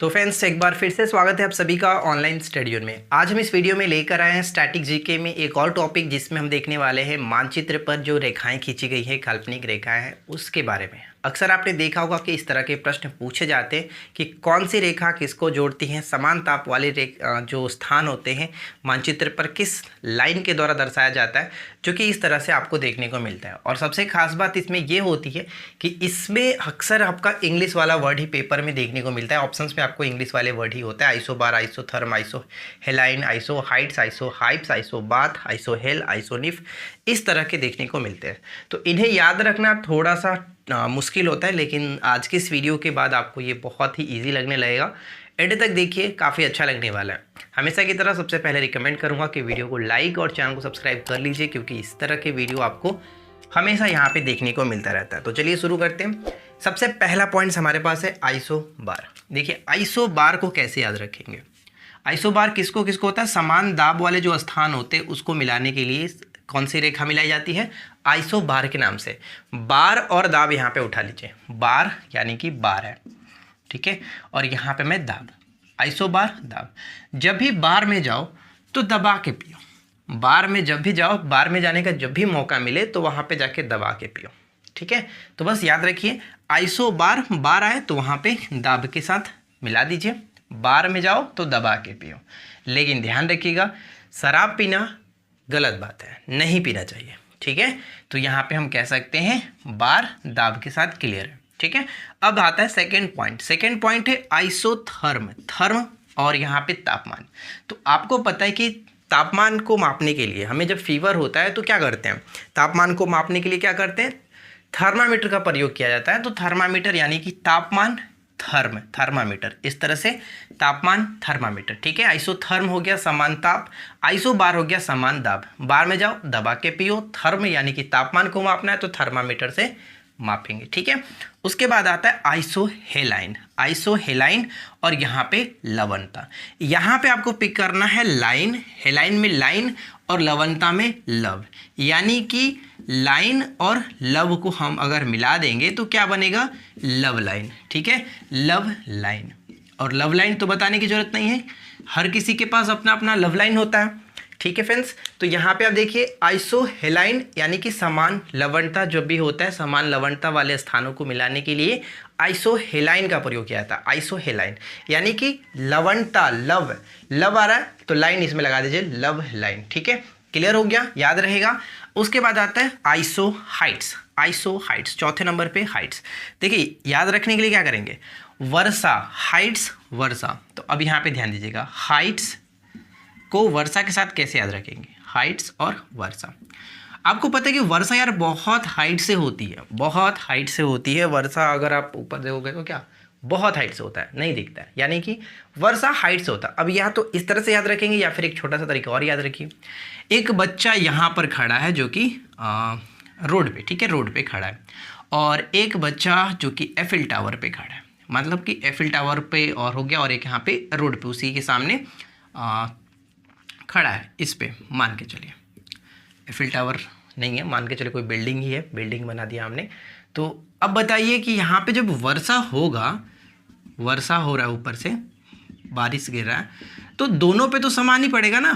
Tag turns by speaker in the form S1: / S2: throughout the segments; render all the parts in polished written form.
S1: तो फ्रेंड्स एक बार फिर से स्वागत है आप सभी का ऑनलाइन स्टडी में। आज हम इस वीडियो में लेकर आए हैं स्टैटिक जीके में एक और टॉपिक जिसमें हम देखने वाले हैं मानचित्र पर जो रेखाएं खींची गई है, काल्पनिक रेखाएं हैं, उसके बारे में। अक्सर आपने देखा होगा कि इस तरह के प्रश्न पूछे जाते हैं कि कौन सी रेखा किसको जोड़ती है, समान ताप वाले जो स्थान होते हैं मानचित्र पर किस लाइन के द्वारा दर्शाया जाता है, जो कि इस तरह से आपको देखने को मिलता है। और सबसे खास बात इसमें ये होती है कि इसमें अक्सर आपका इंग्लिश वाला वर्ड ही पेपर में देखने को मिलता है। ऑप्शंस में आपको इंग्लिश वाले वर्ड ही होता है, आइसोबार, आइसोथर्म, आइसोहेलाइन, आइसोहाइट्स, आइसोहाइप्स, आइसोबाथ, आइसोहेल, आइसोनिफ, इस तरह के देखने को मिलते हैं। तो इन्हें याद रखना थोड़ा सा मुश्किल होता है, लेकिन आज के इस वीडियो के बाद आपको ये बहुत ही ईजी लगने लगेगा। एंड तक देखिए, काफ़ी अच्छा लगने वाला है। हमेशा की तरह सबसे पहले रिकमेंड करूंगा कि वीडियो को लाइक और चैनल को सब्सक्राइब कर लीजिए, क्योंकि इस तरह के वीडियो आपको हमेशा यहाँ पे देखने को मिलता रहता है। तो चलिए शुरू करते हैं। सबसे पहला पॉइंट्स हमारे पास है आइसोबार। देखिए आइसोबार को कैसे याद रखेंगे। आइसोबार किसको किसको होता है, समान दाब वाले जो स्थान होते हैं उसको मिलाने के लिए कौन सी रेखा मिलाई जाती है, आइसोबार के नाम से। बार और दाब यहाँ पे उठा लीजिए, बार यानी कि बार है, ठीक है, और यहाँ पे मैं दाब, आइसोबार दाब। जब भी बार में जाओ तो दबा के पियो, बार में जब भी जाओ, बार में जाने का जब भी मौका मिले तो वहाँ पे जाके दबा के पियो, ठीक है। तो बस याद रखिए आइसोबार, बार आए तो वहाँ पे दाब के साथ मिला दीजिए, बार में जाओ तो दबा के पियो। लेकिन ध्यान रखिएगा शराब पीना गलत बात है, नहीं पीना चाहिए, ठीक है। तो यहाँ पे हम कह सकते हैं बार दाब के साथ क्लियर है, ठीक है। अब आता है सेकंड पॉइंट। सेकंड पॉइंट है आइसोथर्म, थर्म और यहाँ पे तापमान। तो आपको पता है कि तापमान को मापने के लिए हमें जब फीवर होता है तो क्या करते हैं, तापमान को मापने के लिए क्या करते हैं, थर्मामीटर का प्रयोग किया जाता है। तो थर्मामीटर यानी कि तापमान, थर्म थर्मामीटर, इस तरह से तापमान थर्मामीटर, ठीक है। आइसोथर्म हो गया समान ताप, आइसोबार हो गया समान दाब। बार में जाओ दबा के पियो, थर्म यानी कि तापमान को मापना है तो थर्मामीटर से मापेंगे, ठीक है। उसके बाद आता है आइसोहेलाइन, आइसोहेलाइन और यहाँ पे लवणता। यहाँ पे आपको पिक करना है लाइन, हेलाइन में लाइन और लवणता में लव, यानी कि लाइन और लव को हम अगर मिला देंगे तो क्या बनेगा, लव लाइन, ठीक है, लव लाइन। और लव लाइन तो बताने की जरूरत नहीं है, हर किसी के पास अपना अपना लव लाइन होता है, ठीक है फ्रेंड्स। तो यहाँ पे आप देखिए आइसोहेलाइन यानी कि समान लवणता जब भी होता है, समान लवणता वाले स्थानों को मिलाने के लिए आइसोहेलाइन का प्रयोग किया जाता है। आइसोहेलाइन यानी कि लवणता, लव, लव आ रहा है तो लाइन इसमें लगा दीजिए, लव लाइन, ठीक है। क्लियर हो गया, याद रहेगा। उसके बाद आता है आइसोहाइट्स, आइसोहाइट्स चौथे नंबर पे हाइट्स। देखिए याद रखने के लिए क्या करेंगे, वर्षा, हाइट्स वर्षा। तो अब यहाँ पे ध्यान दीजिएगा, हाइट्स को वर्षा के साथ कैसे याद रखेंगे, हाइट्स और वर्षा। आपको पता है कि वर्षा यार बहुत हाइट से होती है, बहुत हाइट से होती है वर्षा। अगर आप ऊपर देखोगे तो क्या बहुत हाइट से होता है, नहीं दिखता है, यानी कि वर्षा हाइट से होता है। अब या तो इस तरह से याद रखेंगे या फिर एक छोटा सा तरीका और याद रखिए। एक बच्चा यहाँ पर खड़ा है जो कि रोड पे, ठीक है, रोड पे खड़ा है, और एक बच्चा जो कि एफिल टावर पे खड़ा है, मतलब कि एफिल टावर पे और हो गया, और एक यहाँ पे रोड पे उसी के सामने खड़ा है। इस पे मान के चलिए एफिल टावर नहीं है, मान के चलिए कोई बिल्डिंग ही है, बिल्डिंग बना दिया हमने। तो अब बताइए कि यहाँ पे जब वर्षा होगा, वर्षा हो रहा है, ऊपर से बारिश गिर रहा है, तो दोनों पे तो समान ही पड़ेगा ना,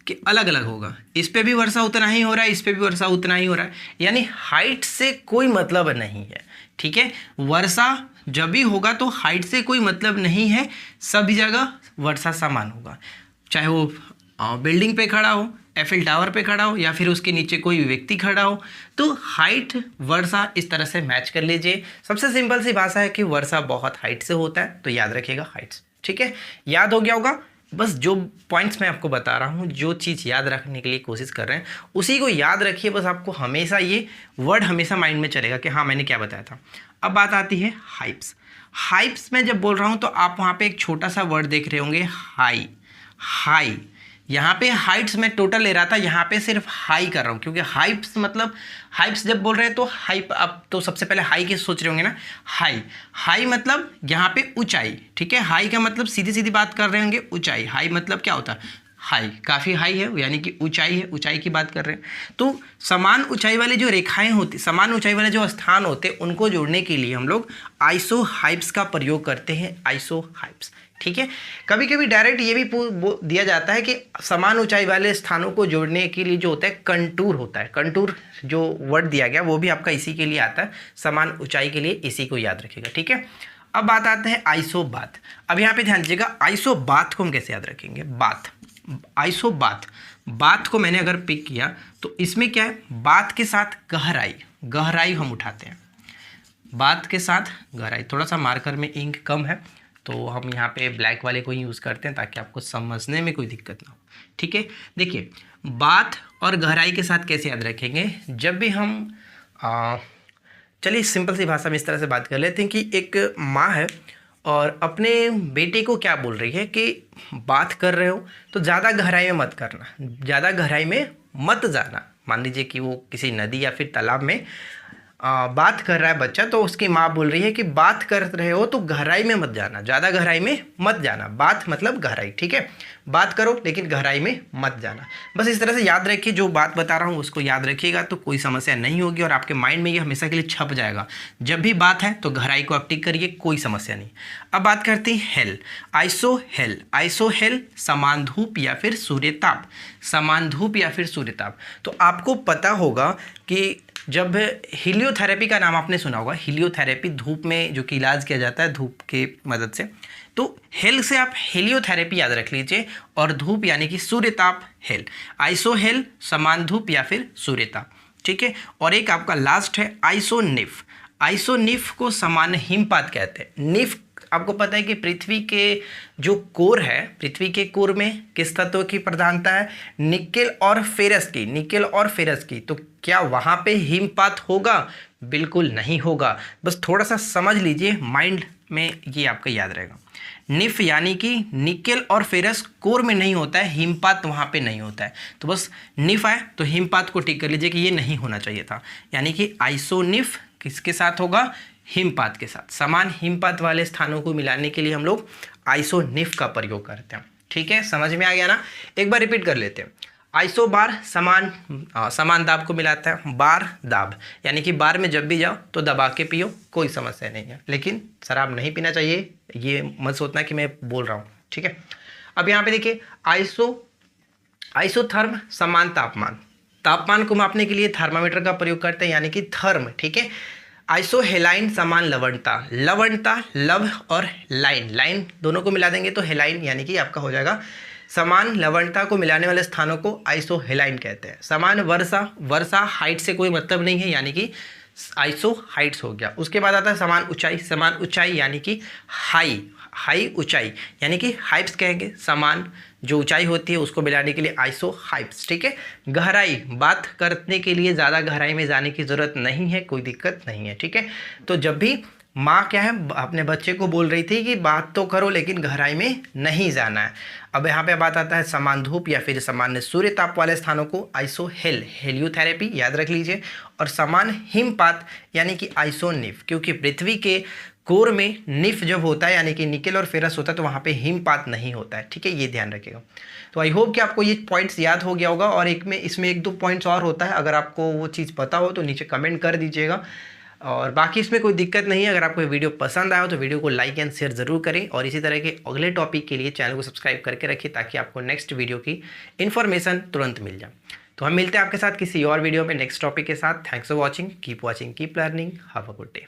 S1: कि अलग अलग होगा। इस पे भी वर्षा उतना ही हो रहा है, इस पे भी वर्षा उतना ही हो रहा है, यानी हाइट से कोई मतलब नहीं है, ठीक है। वर्षा जब भी होगा तो हाइट से कोई मतलब नहीं है, सभी जगह वर्षा समान होगा, चाहे वो बिल्डिंग पे खड़ा हो, एफिल टावर पे खड़ा हो, या फिर उसके नीचे कोई व्यक्ति खड़ा हो। तो हाइट वर्षा इस तरह से मैच कर लीजिए। सबसे सिंपल सी भाषा है कि वर्षा बहुत हाइट से होता है, तो याद रखिएगा हाइट्स, ठीक है। याद हो गया होगा। बस जो पॉइंट्स मैं आपको बता रहा हूँ, जो चीज़ याद रखने के लिए कोशिश कर रहे हैं उसी को याद रखिए। बस आपको हमेशा ये वर्ड हमेशा माइंड में चलेगा कि हाँ मैंने क्या बताया था। अब बात आती है हाइप्स। हाइप्स में जब बोल रहा हूँ तो आप वहाँ पे एक छोटा सा वर्ड देख रहे होंगे, हाई, हाई। यहाँ पे हाइट्स में टोटल ले रहा था, यहाँ पे सिर्फ हाई कर रहा हूँ, क्योंकि हाइप्स मतलब हाइप्स जब बोल रहे हैं तो हाइप, आप तो सबसे पहले हाई के सोच रहे होंगे ना, हाई, हाई मतलब यहाँ पे ऊंचाई, ठीक है। हाई का मतलब सीधी सीधी बात कर रहे होंगे ऊंचाई, हाई मतलब क्या होता है, हाई, काफ़ी हाई है यानी कि ऊंचाई है, ऊंचाई की बात कर रहे हैं। तो समान ऊंचाई वाली जो रेखाएं होती, समान ऊंचाई वाले जो स्थान होते हैं उनको जोड़ने के लिए हम लोग आइसोहाइप्स का प्रयोग करते हैं, आइसोहाइप्स। ठीक है, कभी कभी डायरेक्ट ये भी दिया जाता है कि समान ऊंचाई वाले स्थानों को जोड़ने के लिए जो होता है कंटूर होता है। कंटूर जो वर्ड दिया गया वो भी आपका इसी के लिए आता है, समान ऊंचाई के लिए, इसी को याद रखिएगा। ठीक है, अब बात आते हैं आइसोबाथ। अब यहाँ पे ध्यान दीजिएगा, आइसोबाथ को हम कैसे याद रखेंगे। बाथ, आइसोबाथ, बाथ को मैंने अगर पिक किया तो इसमें क्या है, बाथ के साथ गहराई, गहराई हम उठाते हैं, बाथ के साथ गहराई। थोड़ा सा मार्कर में इंक कम है तो हम यहाँ पे ब्लैक वाले को ही यूज़ करते हैं ताकि आपको समझने में कोई दिक्कत ना हो। ठीक है, देखिए बाथ और गहराई के साथ कैसे याद रखेंगे, जब भी हम चलिए सिंपल सी भाषा में इस तरह से बात कर लेते हैं कि एक माँ है और अपने बेटे को क्या बोल रही है कि बात कर रहे हो तो ज़्यादा गहराई में मत करना, ज़्यादा गहराई में मत जाना। मान लीजिए कि वो किसी नदी या फिर तालाब में बात कर रहा है बच्चा, तो उसकी माँ बोल रही है कि बात कर रहे हो तो गहराई में मत जाना, ज़्यादा गहराई में मत जाना। बात मतलब गहराई, ठीक है, बात करो लेकिन गहराई में मत जाना। बस इस तरह से याद रखिए, जो बात बता रहा हूँ उसको याद रखिएगा तो कोई समस्या नहीं होगी और आपके माइंड में ये हमेशा के लिए छप जाएगा। जब भी बात है तो गहराई को आप टिक करिए, कोई समस्या नहीं। अब बात करते हैं hello, iso hello. Iso hello समान धूप या फिर सूर्यताप, समान धूप या फिर सूर्यताप। तो आपको पता होगा कि जब हीलियोथेरेपी का नाम आपने सुना होगा, हीलियोथेरेपी धूप में जो कि इलाज किया जाता है धूप के मदद से, तो हेल से आप हीलियोथेरेपी याद रख लीजिए और धूप यानी कि सूर्यताप हेल, आइसो हेल समान धूप या फिर सूर्यताप। ठीक है, और एक आपका लास्ट है आइसोनिफ। आइसोनिफ को समान हिमपात कहते हैं। निफ आपको पता है कि पृथ्वी के जो कोर है, पृथ्वी के कोर में किस तत्व की प्रधानता है, निकेल और फेरस की, निकेल और फेरस की। तो क्या वहाँ पे हिमपात होगा? बिल्कुल नहीं होगा। बस थोड़ा सा समझ लीजिए, माइंड में ये आपका याद रहेगा। निफ यानी कि निकेल और फेरस कोर में नहीं होता है, हिमपात वहाँ पे नहीं होता है। तो बस निफ आए तो हिमपात को टिक कर लीजिए कि ये नहीं होना चाहिए था। यानी कि आइसोनिफ किसके साथ होगा? हिमपात के साथ। समान हिमपात वाले स्थानों को मिलाने के लिए हम लोग आइसोनिफ का प्रयोग करते हैं। ठीक है, समझ में आ गया ना? एक बार रिपीट कर लेते हैं। आइसो बार समान दाब को मिलाता है, बार दाब यानी कि बार में जब भी जाओ तो दबा के पियो, कोई समस्या नहीं है। लेकिन शराब नहीं पीना चाहिए, ये मत सोचना कि मैं बोल रहा हूँ। ठीक है, अब यहाँ पे देखिए आइसोथर्म समान तापमान, तापमान को मापने के लिए थर्मामीटर का प्रयोग करते हैं यानी कि थर्म। ठीक है, आइसोहेलाइन समान लवणता, लवणता लव और लाइन, लाइन दोनों को मिला देंगे तो हेलाइन यानी कि आपका हो जाएगा। समान लवणता को मिलाने वाले स्थानों को आइसोहेलाइन कहते हैं। समान वर्षा, वर्षा हाइट से कोई मतलब नहीं है यानी कि आइसो हाइट्स हो गया। उसके बाद आता है समान ऊंचाई, समान ऊंचाई यानी कि हाई, हाई ऊंचाई यानी कि हाइप्स कहेंगे। समान जो ऊंचाई होती है उसको मिलाने के लिए आइसो हाइप्स। ठीक है, गहराई, बात करने के लिए ज़्यादा गहराई में जाने की ज़रूरत नहीं है, कोई दिक्कत नहीं है। ठीक है, तो जब भी माँ क्या है अपने बच्चे को बोल रही थी कि बात तो करो लेकिन गहराई में नहीं जाना है। अब यहाँ पे बात आता है समान धूप या फिर सामान्य सूर्य ताप वाले स्थानों को आइसोहेल, हेलियोथेरेपी याद रख लीजिए। और समान हिमपात यानी कि आइसोनिफ, क्योंकि पृथ्वी के कोर में निफ जब होता है यानी कि निकेल और फेरस होता है तो वहाँ पे हिमपात नहीं होता है। ठीक है, ये ध्यान रखिएगा। तो आई होप कि आपको ये पॉइंट्स याद हो गया होगा। और इसमें एक दो पॉइंट्स और होता है, अगर आपको वो चीज़ पता हो तो नीचे कमेंट कर दीजिएगा। और बाकी इसमें कोई दिक्कत नहीं है। अगर आपको वीडियो पसंद आया हो तो वीडियो को लाइक एंड शेयर ज़रूर करें और इसी तरह के अगले टॉपिक के लिए चैनल को सब्सक्राइब करके रखिए ताकि आपको नेक्स्ट वीडियो की इन्फॉर्मेशन तुरंत मिल जाए। तो हम मिलते हैं आपके साथ किसी और वीडियो में नेक्स्ट टॉपिक के साथ। Thanks for watching, keep learning, have a good day.